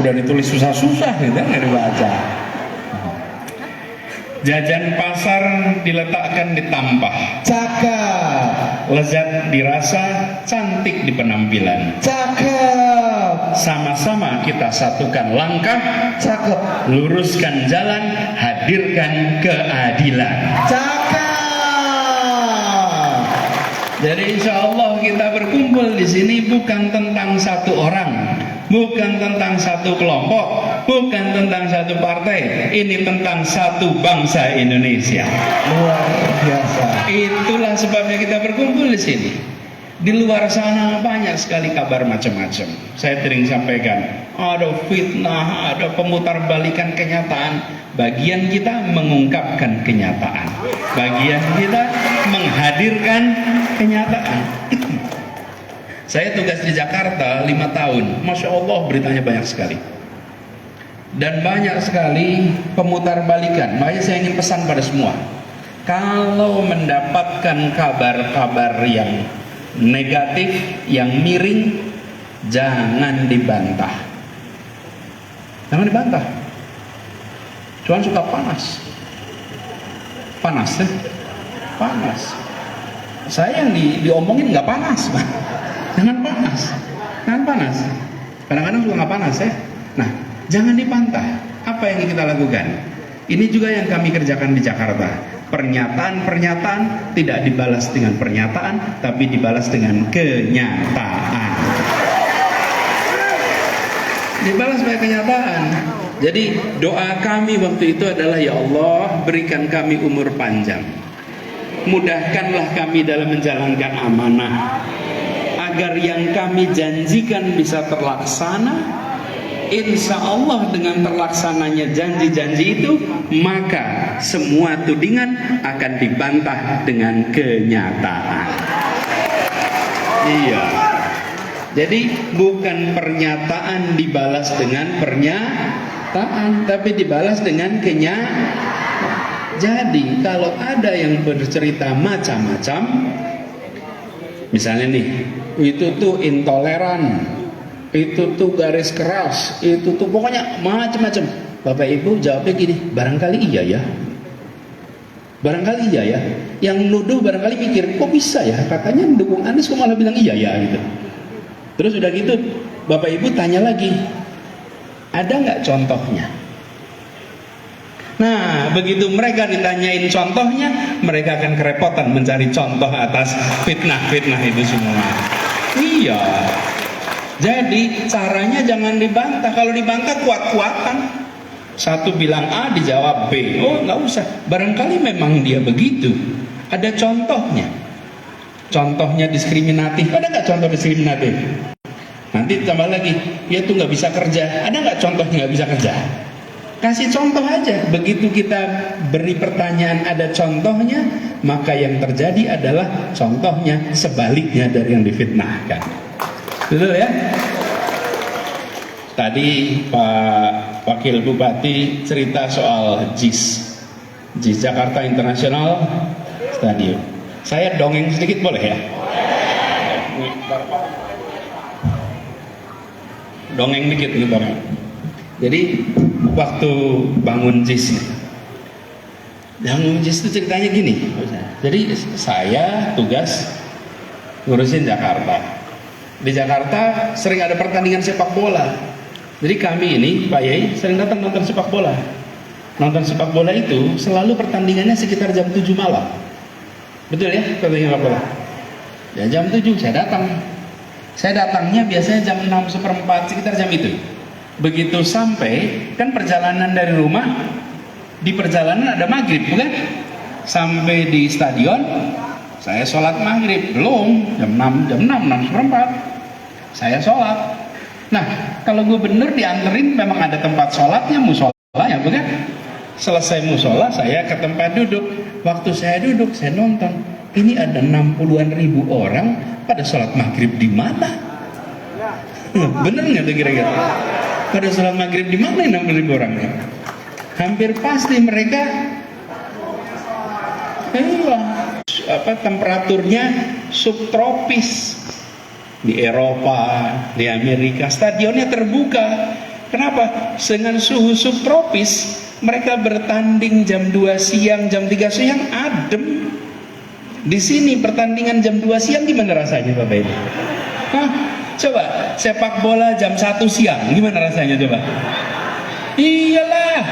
udah ditulis susah-susah gitu, nggak dibaca. Jajan pasar diletakkan di tampah, Cakep. lezat dirasa, cantik di penampilan. Cakep. Sama-sama kita satukan langkah, Cakep. luruskan jalan, hadirkan keadilan. Cakep. Jadi insya Allah kita berkumpul di sini bukan tentang satu orang, bukan tentang satu kelompok, bukan tentang satu partai. Ini tentang satu bangsa Indonesia. Luar biasa. Itulah sebabnya kita berkumpul di sini. Di luar sana banyak sekali kabar macam-macam. Saya sering sampaikan, ada fitnah, ada pemutarbalikan kenyataan. Bagian kita mengungkapkan kenyataan, bagian kita menghadirkan kenyataan. Saya tugas di Jakarta 5 tahun, Masya Allah beritanya banyak sekali. Dan banyak sekali pemutarbalikan. Makanya saya ingin pesan pada semua, kalau mendapatkan kabar-kabar yang negatif, yang miring, jangan dibantah. Jangan dibantah. Cuman suka panas. Panas ya? Panas. Saya yang diomongin nggak panas. Jangan panas. Jangan panas. Kadang-kadang juga nggak panas ya. Nah, jangan dibantah. Apa yang kita lakukan? Ini juga yang kami kerjakan di Jakarta. Pernyataan-pernyataan tidak dibalas dengan pernyataan, tapi dibalas dengan kenyataan. Dibalas sebagai kenyataan. Jadi doa kami waktu itu adalah, ya Allah berikan kami umur panjang, mudahkanlah kami dalam menjalankan amanah, agar yang kami janjikan bisa terlaksana. Insya Allah dengan terlaksananya janji-janji itu, maka semua tudingan akan dibantah dengan kenyataan. Iya. Jadi bukan pernyataan dibalas dengan pernyataan, tapi dibalas dengan kenyataan. Jadi kalau ada yang bercerita macam-macam, misalnya nih, itu tuh intoleran, itu tuh garis keras, itu tuh pokoknya macam-macam. Bapak Ibu jawabnya gini, barangkali iya ya. Barangkali iya ya. Yang nuduh barangkali pikir, kok bisa ya? Katanya mendukung Anies kok malah bilang iya ya gitu. Terus udah gitu Bapak Ibu tanya lagi, ada nggak contohnya? Nah, begitu mereka ditanyain contohnya, mereka akan kerepotan mencari contoh atas fitnah-fitnah itu semua. Iya. Jadi caranya jangan dibantah. Kalau dibantah kuat-kuatan. Satu bilang A dijawab B. Oh nggak usah. Barangkali memang dia begitu. Ada contohnya. Contohnya diskriminatif. Ada nggak contoh diskriminatif? Nanti tambah lagi. Dia tuh nggak bisa kerja. Ada nggak contohnya nggak bisa kerja? Kasih contoh aja. Begitu kita beri pertanyaan ada contohnya, maka yang terjadi adalah contohnya sebaliknya dari yang difitnahkan. Betul ya? Tadi Pak Wakil Bupati cerita soal JIS Jakarta International Stadium. Saya dongeng sedikit boleh ya? Dongeng dikit nih Bapak. Jadi waktu bangun JIS itu ceritanya gini. Jadi saya tugas ngurusin Jakarta. Di Jakarta sering ada pertandingan sepak bola. Jadi kami ini Pak Yai sering datang nonton sepak bola. Nonton sepak bola itu selalu pertandingannya sekitar jam 7 malam. Betul ya pertandingan sepak bola? Ya jam 7 saya datang. Saya datangnya biasanya jam 6:15 sekitar jam itu. Begitu sampai, kan perjalanan dari rumah, di perjalanan ada maghrib bukan? Sampai di stadion saya sholat maghrib, belum, jam 6:04 saya sholat. Nah, kalau gubernur dianterin memang ada tempat sholatnya, musola ya bukan? Selesai musola saya ke tempat duduk. Waktu saya duduk, saya nonton. Ini ada 60-an ribu orang pada sholat maghrib di mana? Bener nggak tuh kira-kira? Pada sholat maghrib di mana 60 ribu orangnya? Hampir pasti mereka temperaturnya subtropis. Di Eropa, di Amerika, stadionnya terbuka. Kenapa? Dengan suhu subtropis mereka bertanding jam 2 siang, jam 3 siang adem. Di sini pertandingan jam 2 siang gimana rasanya Bapak Ibu? Hah? Coba sepak bola jam 1 siang gimana rasanya coba? Iyalah,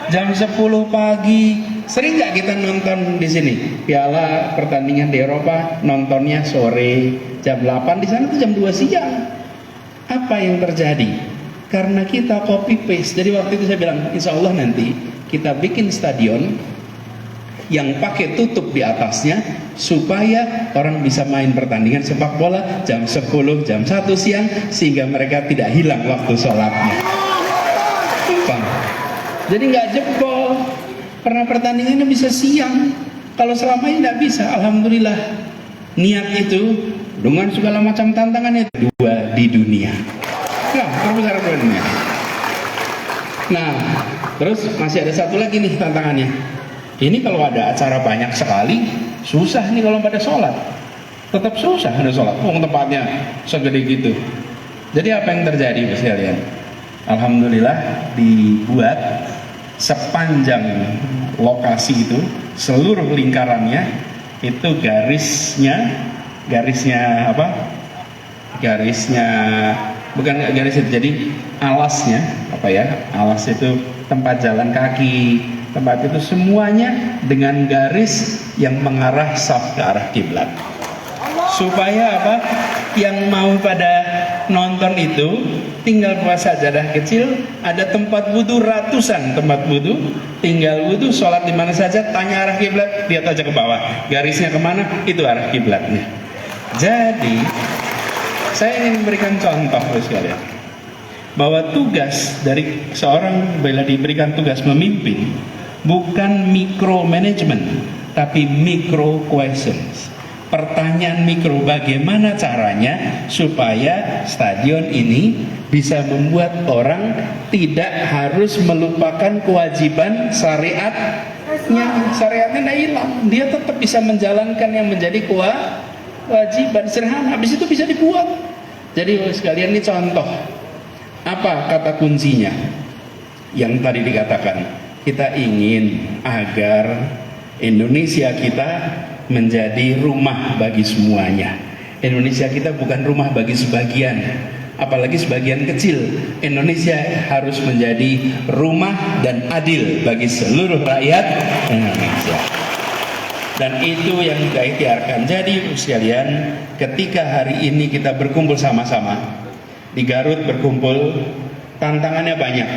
jam 10 pagi. Sering nggak kita nonton di sini piala pertandingan di Eropa, nontonnya sore jam 8, di sana tuh jam 2 siang. Apa yang terjadi? Karena kita copy paste. Jadi waktu itu saya bilang, insya Allah nanti kita bikin stadion yang pakai tutup di atasnya supaya orang bisa main pertandingan sepak bola jam 10, jam 1 siang sehingga mereka tidak hilang waktu sholatnya. Gampang. Jadi nggak jebol. Karena pertandingannya bisa siang. Kalau selama ini nggak bisa, alhamdulillah. Niat itu dengan segala macam tantangannya dua di dunia. Nah, terbesar dunia. Nah, terus masih ada satu lagi nih tantangannya. Ini kalau ada acara banyak sekali, susah nih kalau pada sholat. Tetap susah ada sholat. Tempatnya segede gitu. Jadi apa yang terjadi Bapak sekalian? Alhamdulillah dibuat sepanjang lokasi itu, seluruh lingkarannya itu garisnya apa? Garisnya bukan garis itu, jadi alasnya apa ya? Alas itu tempat jalan kaki, tempat itu semuanya dengan garis yang mengarah saf ke arah kiblat. Supaya apa? Yang mau pada nonton itu tinggal buat sajadah kecil, ada tempat wudhu ratusan tempat wudhu, tinggal wudhu, sholat di mana saja, tanya arah kiblat, lihat aja ke bawah, garisnya kemana, itu arah kiblatnya. Jadi saya ingin memberikan contoh sekalian, bahwa tugas dari seorang bila diberikan tugas memimpin bukan micromanagement, tapi micro questions. Pertanyaan mikro, bagaimana caranya supaya stadion ini bisa membuat orang tidak harus melupakan kewajiban syariatnya. Syariatnya tidak hilang, dia tetap bisa menjalankan yang menjadi kewajiban sederhana. Habis itu bisa dibuat. Jadi sekalian ini contoh. Apa kata kuncinya? Yang tadi dikatakan, kita ingin agar Indonesia kita menjadi rumah bagi semuanya. Indonesia kita bukan rumah bagi sebagian, apalagi sebagian kecil. Indonesia harus menjadi rumah dan adil bagi seluruh rakyat Indonesia. Dan itu yang kita ikhtiarkan. Jadi sekalian, ketika hari ini kita berkumpul sama-sama di Garut, berkumpul, tantangannya banyak.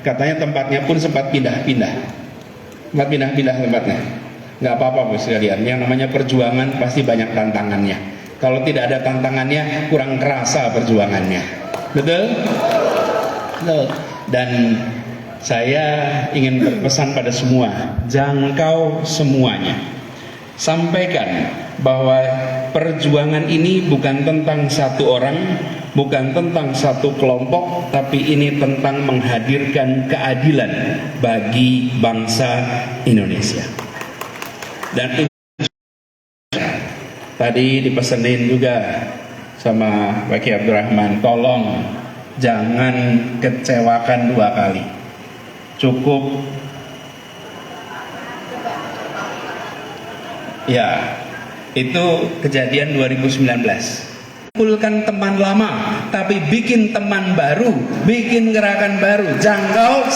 Katanya tempatnya pun sempat pindah-pindah tempatnya. Nggak apa-apa Bos sekalian, yang namanya perjuangan pasti banyak tantangannya. Kalau tidak ada tantangannya, kurang kerasa perjuangannya. Betul? Betul. Dan saya ingin berpesan pada semua, jangkau semuanya. Sampaikan bahwa perjuangan ini bukan tentang satu orang, bukan tentang satu kelompok, tapi ini tentang menghadirkan keadilan bagi bangsa Indonesia. Dan tadi dipesenin juga sama Pak Kiai Abdurrahman, tolong jangan kecewakan dua kali. Cukup ya, itu kejadian 2019. Kumpulkan teman lama, tapi bikin teman baru, bikin gerakan baru, jangkau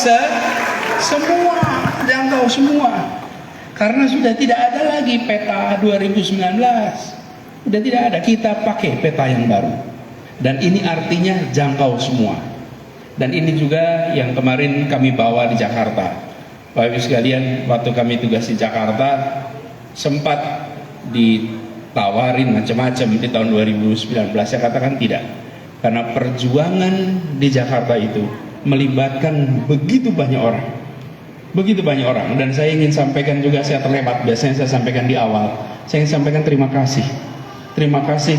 semua. Karena sudah tidak ada lagi peta 2019, sudah tidak ada, kita pakai peta yang baru. Dan ini artinya jangkau semua. Dan ini juga yang kemarin kami bawa di Jakarta. Bapak Ibu sekalian, waktu kami tugas di Jakarta, sempat ditawarin macam-macam di tahun 2019. Saya katakan tidak, karena perjuangan di Jakarta itu melibatkan begitu banyak orang. Dan saya ingin sampaikan juga, saya terlewat, biasanya saya sampaikan di awal, saya ingin sampaikan terima kasih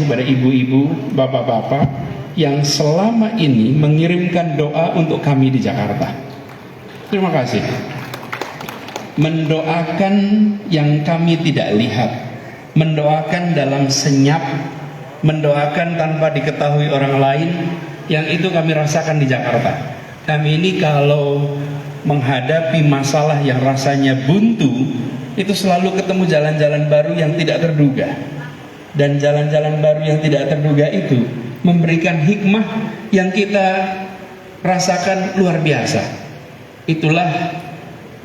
kepada ibu-ibu, bapak-bapak yang selama ini mengirimkan doa untuk kami di Jakarta. Terima kasih, mendoakan yang kami tidak lihat, mendoakan dalam senyap, mendoakan tanpa diketahui orang lain, yang itu kami rasakan di Jakarta. Kami ini kalau menghadapi masalah yang rasanya buntu, itu selalu ketemu jalan-jalan baru yang tidak terduga. Dan jalan-jalan baru yang tidak terduga itu memberikan hikmah yang kita rasakan luar biasa. Itulah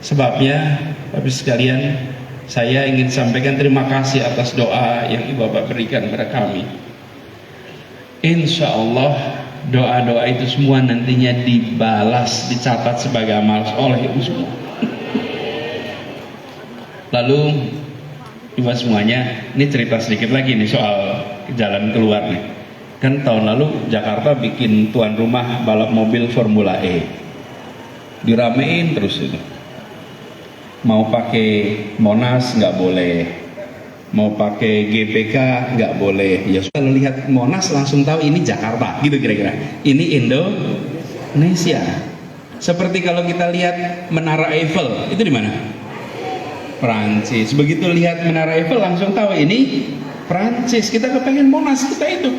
sebabnya, Bapak sekalian, saya ingin sampaikan terima kasih atas doa yang Ibu Bapak berikan kepada kami. Insya Allah doa-doa itu semua nantinya dibalas, dicatat sebagai amal oleh Ibu semua. Lalu Ibu semuanya, ini cerita sedikit lagi nih soal jalan keluar nih. Kan tahun lalu Jakarta bikin tuan rumah balap mobil Formula E, diramein terus itu. Mau pakai Monas nggak boleh, mau pakai GBK nggak boleh. Ya kalau lihat Monas langsung tahu ini Jakarta, gitu kira-kira. Ini Indonesia. Seperti kalau kita lihat Menara Eiffel, itu di mana? Prancis. Begitu lihat Menara Eiffel langsung tahu ini Prancis. Kita kepengen Monas, kita itu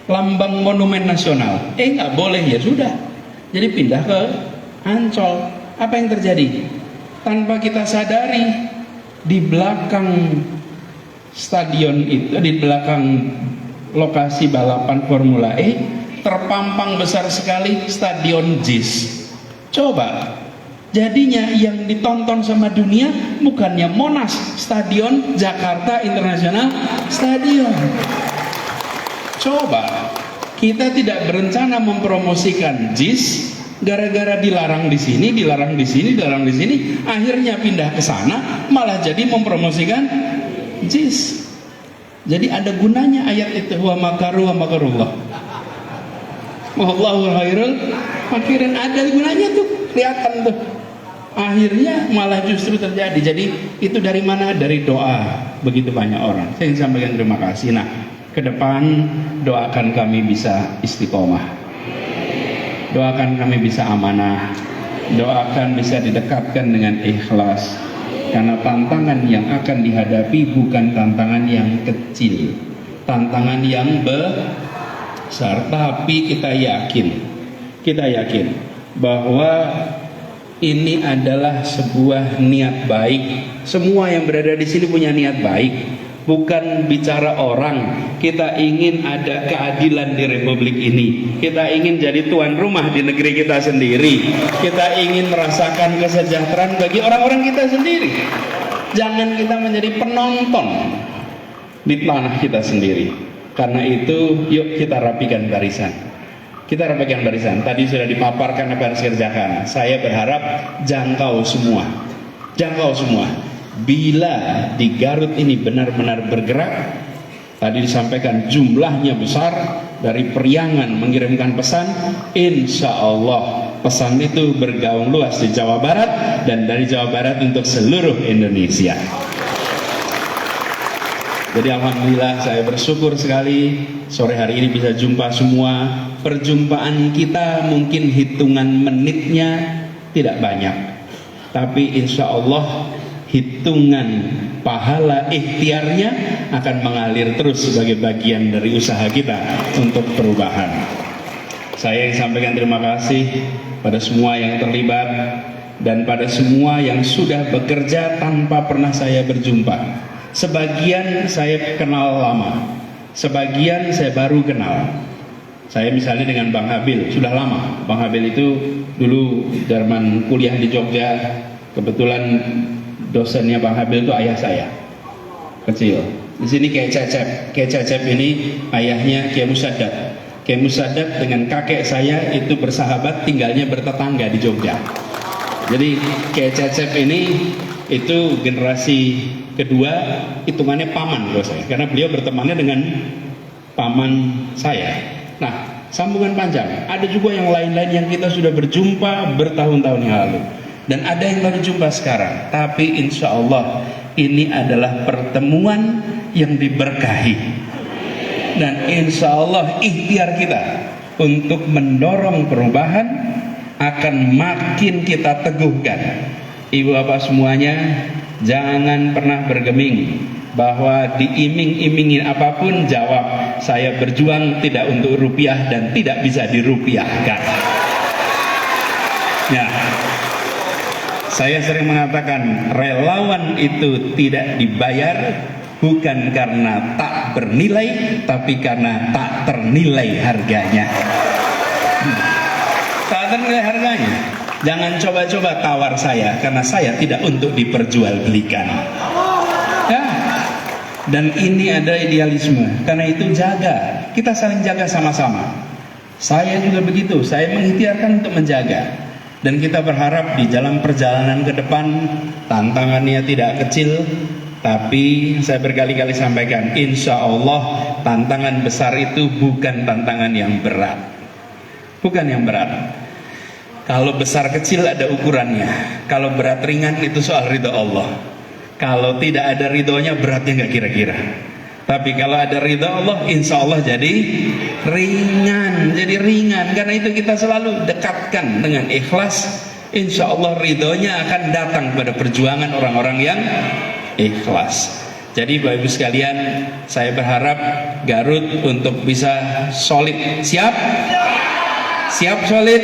lambang monumen nasional. Nggak boleh, ya sudah. Jadi pindah ke Ancol. Apa yang terjadi? Tanpa kita sadari, di belakang stadion itu, di belakang lokasi balapan Formula E, terpampang besar sekali stadion JIS. Coba, jadinya yang ditonton sama dunia bukannya Monas, Stadion Jakarta International Stadium. Coba, kita tidak berencana mempromosikan JIS, gara-gara dilarang di sini, dilarang di sini, dilarang di sini, akhirnya pindah ke sana, malah jadi mempromosikan JIS. Jadi ada gunanya ayat itu, wa makaru wa makarullah. Wallahu khairul makirin, ada gunanya tuh, kelihatan tuh. Akhirnya malah justru terjadi. Jadi itu dari mana? Dari doa begitu banyak orang. Saya ingin sampaikan terima kasih. Nah, ke depan doakan kami bisa istiqomah, doakan kami bisa amanah, doakan bisa didekatkan dengan ikhlas. Karena tantangan yang akan dihadapi bukan tantangan yang kecil, tantangan yang besar. Tapi kita yakin bahwa ini adalah sebuah niat baik. Semua yang berada di sini punya niat baik. Bukan bicara orang. Kita ingin ada keadilan di republik ini. Kita ingin jadi tuan rumah di negeri kita sendiri. Kita ingin merasakan kesejahteraan bagi orang-orang kita sendiri. Jangan kita menjadi penonton di tanah kita sendiri. Karena itu, yuk kita rapikan barisan. Kita rapikan barisan. Tadi sudah dipaparkan apa yang harus kerjakan. Saya berharap jangkau semua. Bila di Garut ini benar-benar bergerak, tadi disampaikan jumlahnya besar, dari Periangan mengirimkan pesan, insya Allah pesan itu bergaung luas di Jawa Barat, dan dari Jawa Barat untuk seluruh Indonesia. Jadi alhamdulillah saya bersyukur sekali sore hari ini bisa jumpa semua. Perjumpaan kita mungkin hitungan menitnya tidak banyak, tapi insya Allah hitungan pahala ikhtiarnya akan mengalir terus sebagai bagian dari usaha kita untuk perubahan. Saya ingin sampaikan terima kasih pada semua yang terlibat dan pada semua yang sudah bekerja tanpa pernah saya berjumpa. Sebagian saya kenal lama, sebagian saya baru kenal. Saya misalnya dengan Bang Habil sudah lama. Bang Habil itu dulu zaman kuliah di Jogja, kebetulan dosennya Bang Habil itu ayah saya kecil. Di sini Kiai Cecep ini ayahnya Kiai Musaddad. Kiai Musaddad dengan kakek saya itu bersahabat, tinggalnya bertetangga di Jogja. Jadi Kiai Cecep ini itu generasi kedua, hitungannya paman bro saya, karena beliau bertemannya dengan paman saya. Nah, sambungan panjang. Ada juga yang lain-lain yang kita sudah berjumpa bertahun-tahun yang lalu, dan ada yang baru jumpa sekarang. Tapi insya Allah ini adalah pertemuan yang diberkahi, dan insya Allah ikhtiar kita untuk mendorong perubahan akan makin kita teguhkan. Ibu bapak semuanya, jangan pernah bergeming bahwa diiming-imingin apapun, jawab saya berjuang tidak untuk rupiah dan tidak bisa dirupiahkan. Ya, saya sering mengatakan relawan itu tidak dibayar bukan karena tak bernilai, tapi karena tak ternilai harganya. Tak ternilai harganya. Jangan coba-coba tawar saya, karena saya tidak untuk diperjualbelikan. Ya. Dan ini ada idealisme. Karena itu jaga, kita saling jaga sama-sama. Saya juga begitu, saya mengikhtiarkan untuk menjaga. Dan kita berharap di dalam perjalanan ke depan tantangannya tidak kecil, tapi saya berkali-kali sampaikan, insya Allah tantangan besar itu bukan tantangan yang berat, bukan yang berat. Kalau besar kecil ada ukurannya, kalau berat ringan itu soal ridho Allah. Kalau tidak ada ridhonya beratnya nggak kira-kira. Tapi kalau ada ridho Allah, insya Allah jadi ringan, Karena itu kita selalu dekatkan dengan ikhlas. Insya Allah ridhonya akan datang pada perjuangan orang-orang yang ikhlas. Jadi Bapak Ibu sekalian, saya berharap Garut untuk bisa solid. Siap? Siap solid?